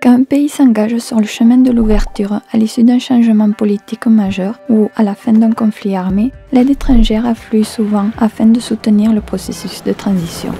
Quand un pays s'engage sur le chemin de l'ouverture à l'issue d'un changement politique majeur ou à la fin d'un conflit armé, l'aide étrangère afflue souvent afin de soutenir le processus de transition.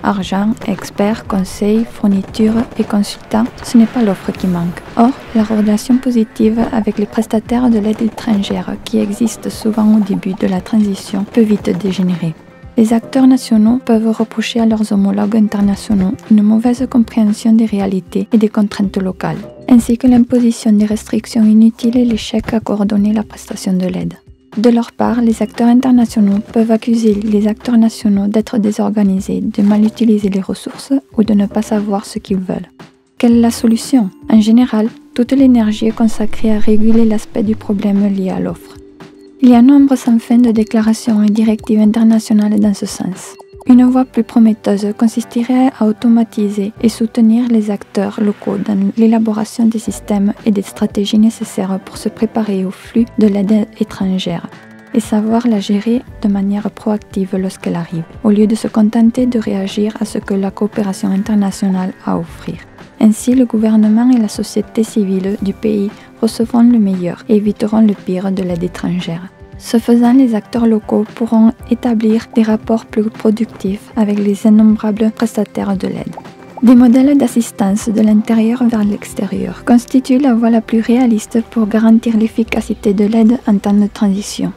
Argent, experts, conseils, fournitures et consultants, ce n'est pas l'offre qui manque. Or, la relation positive avec les prestataires de l'aide étrangère qui existe souvent au début de la transition peut vite dégénérer. Les acteurs nationaux peuvent reprocher à leurs homologues internationaux une mauvaise compréhension des réalités et des contraintes locales, ainsi que l'imposition des restrictions inutiles et l'échec à coordonner la prestation de l'aide. De leur part, les acteurs internationaux peuvent accuser les acteurs nationaux d'être désorganisés, de mal utiliser les ressources ou de ne pas savoir ce qu'ils veulent. Quelle est la solution? En général, toute l'énergie est consacrée à réguler l'aspect du problème lié à l'offre. Il y a nombre sans fin de déclarations et directives internationales dans ce sens. Une voie plus prometteuse consisterait à automatiser et soutenir les acteurs locaux dans l'élaboration des systèmes et des stratégies nécessaires pour se préparer au flux de l'aide étrangère et savoir la gérer de manière proactive lorsqu'elle arrive, au lieu de se contenter de réagir à ce que la coopération internationale a à offrir. Ainsi, le gouvernement et la société civile du pays recevront le meilleur et éviteront le pire de l'aide étrangère. Ce faisant, les acteurs locaux pourront établir des rapports plus productifs avec les innombrables prestataires de l'aide. Des modèles d'assistance de l'intérieur vers l'extérieur constituent la voie la plus réaliste pour garantir l'efficacité de l'aide en temps de transition.